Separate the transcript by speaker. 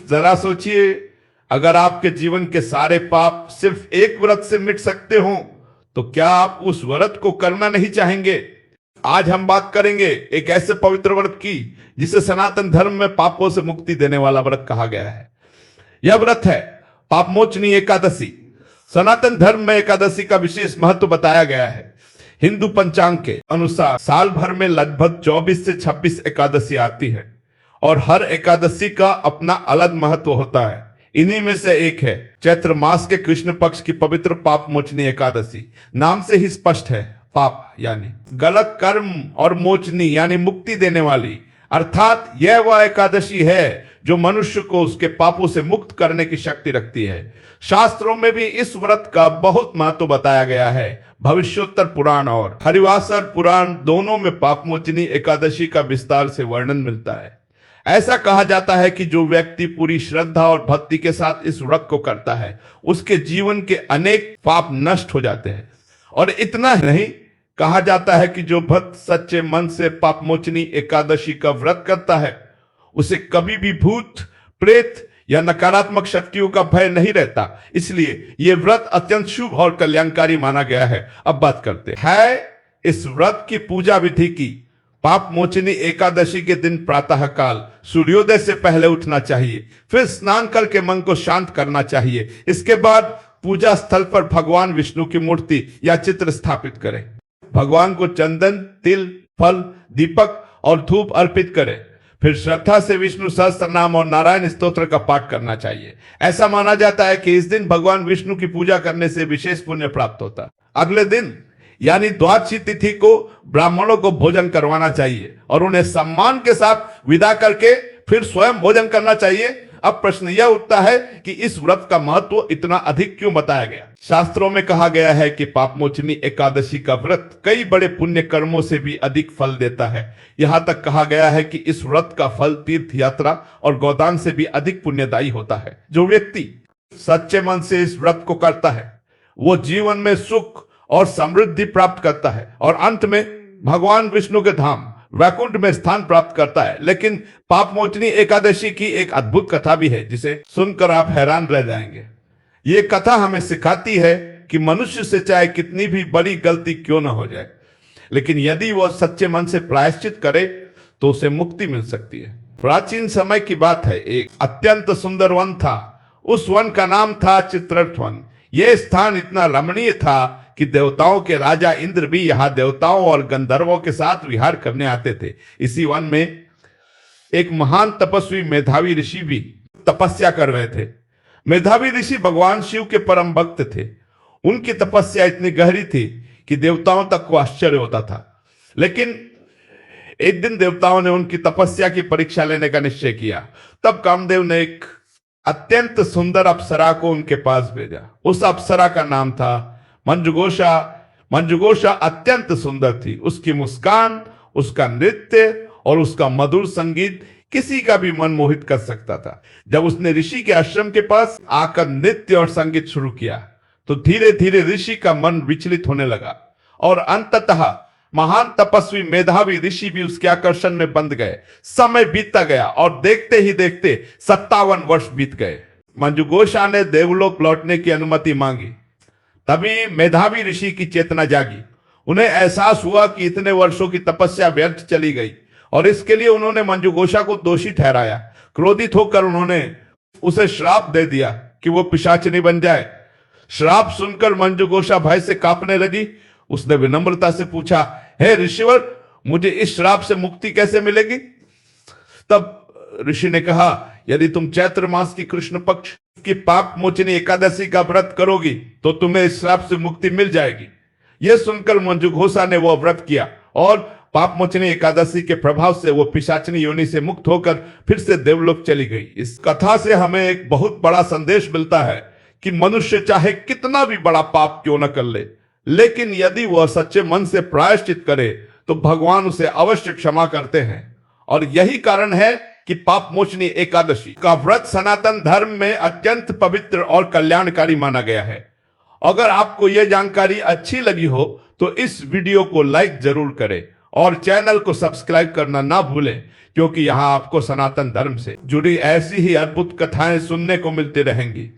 Speaker 1: जरा सोचिए, अगर आपके जीवन के सारे पाप सिर्फ एक व्रत से मिट सकते हो तो क्या आप उस व्रत को करना नहीं चाहेंगे? आज हम बात करेंगे एक ऐसे पवित्र व्रत की जिसे सनातन धर्म में पापों से मुक्ति देने वाला व्रत कहा गया है। यह व्रत है पापमोचनी एकादशी। सनातन धर्म में एकादशी का विशेष महत्व बताया गया है। हिंदू पंचांग के अनुसार साल भर में लगभग 24 से 26 एकादशी आती है और हर एकादशी का अपना अलग महत्व होता है। इन्हीं में से एक है चैत्र मास के कृष्ण पक्ष की पवित्र पाप मोचनी एकादशी। नाम से ही स्पष्ट है, पाप यानी गलत कर्म और मोचनी यानी मुक्ति देने वाली, अर्थात यह वह एकादशी है जो मनुष्य को उसके पापों से मुक्त करने की शक्ति रखती है। शास्त्रों में भी इस व्रत का बहुत महत्व बताया गया है। भविष्योत्तर पुराण और हरिवासर पुराण दोनों में पापमोचनी एकादशी का विस्तार से वर्णन मिलता है। ऐसा कहा जाता है कि जो व्यक्ति पूरी श्रद्धा और भक्ति के साथ इस व्रत को करता है उसके जीवन के अनेक पाप नष्ट हो जाते हैं। और इतना नहीं, कहा जाता है कि जो भक्त सच्चे मन से पापमोचनी एकादशी का व्रत करता है उसे कभी भी भूत प्रेत या नकारात्मक शक्तियों का भय नहीं रहता। इसलिए यह व्रत अत्यंत शुभ और कल्याणकारी माना गया है। अब बात करते हैं इस व्रत की पूजा विधि की। पाप मोचनी एकादशी के दिन प्रातः काल सूर्योदय से पहले उठना चाहिए, फिर स्नान करके मन को शांत करना चाहिए। इसके बाद पूजा स्थल पर भगवान विष्णु की मूर्ति या चित्र स्थापित करें। भगवान को चंदन, तिल, फल, दीपक और धूप अर्पित करें। फिर श्रद्धा से विष्णु सहस्त्र नाम और नारायण स्तोत्र का पाठ करना चाहिए। ऐसा माना जाता है कि इस दिन भगवान विष्णु की पूजा करने से विशेष पुण्य प्राप्त होता है। अगले दिन यानी द्वादशी तिथि को ब्राह्मणों को भोजन करवाना चाहिए और उन्हें सम्मान के साथ विदा करके फिर स्वयं भोजन करना चाहिए। अब प्रश्न यह उठता है कि इस व्रत का महत्व इतना अधिक क्यों बताया गया? शास्त्रों में कहा गया है कि पापमोचनी एकादशी का व्रत कई बड़े पुण्य कर्मों से भी अधिक फल देता है। यहां तक कहा गया है कि इस व्रत का फल तीर्थ यात्रा और गोदान से भी अधिक पुण्यदायी होता है। जो व्यक्ति सच्चे मन से इस व्रत को करता है वो जीवन में सुख और समृद्धि प्राप्त करता है और अंत में भगवान विष्णु के धाम वैकुंठ में स्थान प्राप्त करता है। लेकिन पापमोचनी एकादशी की एक अद्भुत कथा भी है जिसे सुनकर आप हैरान रह जाएंगे। ये कथा हमें सिखाती है कि मनुष्य से चाहे कितनी भी बड़ी गलती क्यों न हो जाए, लेकिन यदि वह सच्चे मन से प्रायश्चित करे तो उसे मुक्ति मिल सकती है। प्राचीन समय की बात है, एक अत्यंत सुंदर वन था। उस वन का नाम था चित्ररथ वन। यह स्थान इतना रमणीय था कि देवताओं के राजा इंद्र भी यहाँ देवताओं और गंधर्वों के साथ विहार करने आते थे। इसी वन में एक महान तपस्वी मेधावी ऋषि भी तपस्या कर रहे थे। मेधावी ऋषि भगवान शिव के परम भक्त थे। उनकी तपस्या इतनी गहरी थी कि देवताओं तक को आश्चर्य होता था। लेकिन एक दिन देवताओं ने उनकी तपस्या की परीक्षा लेने का निश्चय किया। तब कामदेव ने एक अत्यंत सुंदर अप्सरा को उनके पास भेजा। उस अप्सरा का नाम था मंजुघोषा। मंजुघोषा अत्यंत सुंदर थी। उसकी मुस्कान, उसका नृत्य और उसका मधुर संगीत किसी का भी मन मोहित कर सकता था। जब उसने ऋषि के आश्रम के पास आकर नृत्य और संगीत शुरू किया तो धीरे धीरे ऋषि का मन विचलित होने लगा और अंततः महान तपस्वी मेधावी ऋषि भी उसके आकर्षण में बंध गए। समय बीतता गया और देखते ही देखते 57 वर्ष बीत गए। मंजुघोषा ने देवलोक लौटने की अनुमति मांगी। तभी मेधावी ऋषि की चेतना जागी। उन्हें एहसास हुआ कि इतने वर्षों की तपस्या व्यर्थ चली गई और इसके लिए उन्होंने मंजुघोषा को दोषी ठहराया। क्रोधित होकर उन्होंने उसे श्राप दे दिया कि वो पिशाचिनी बन जाए। श्राप सुनकर मंजुघोषा भय से कांपने लगी। उसने विनम्रता से पूछा, हे ऋषिवर, मुझे इस श्राप से मुक्ति कैसे मिलेगी? तब ऋषि ने कहा, यदि तुम चैत्र मास की कृष्ण पक्ष की पाप मोचनी एकादशी का व्रत करोगी तो तुम्हें इस श्राप से मुक्ति मिल जाएगी। यह सुनकर मंजुघोषा ने वो व्रत किया और पाप मोचनी एकादशी के प्रभाव से वो पिशाचिनी योनि से मुक्त होकर फिर से देवलोक चली गई। इस कथा से हमें एक बहुत बड़ा संदेश मिलता है कि मनुष्य चाहे कितना भी बड़ा पाप क्यों न कर ले, लेकिन यदि वह सच्चे मन से प्रायश्चित करे तो भगवान उसे अवश्य क्षमा करते हैं। और यही कारण है कि पाप मोचनी एकादशी का व्रत सनातन धर्म में अत्यंत पवित्र और कल्याणकारी माना गया है। अगर आपको यह जानकारी अच्छी लगी हो तो इस वीडियो को लाइक जरूर करें और चैनल को सब्सक्राइब करना ना भूलें, क्योंकि यहाँ आपको सनातन धर्म से जुड़ी ऐसी ही अद्भुत कथाएं सुनने को मिलती रहेंगी।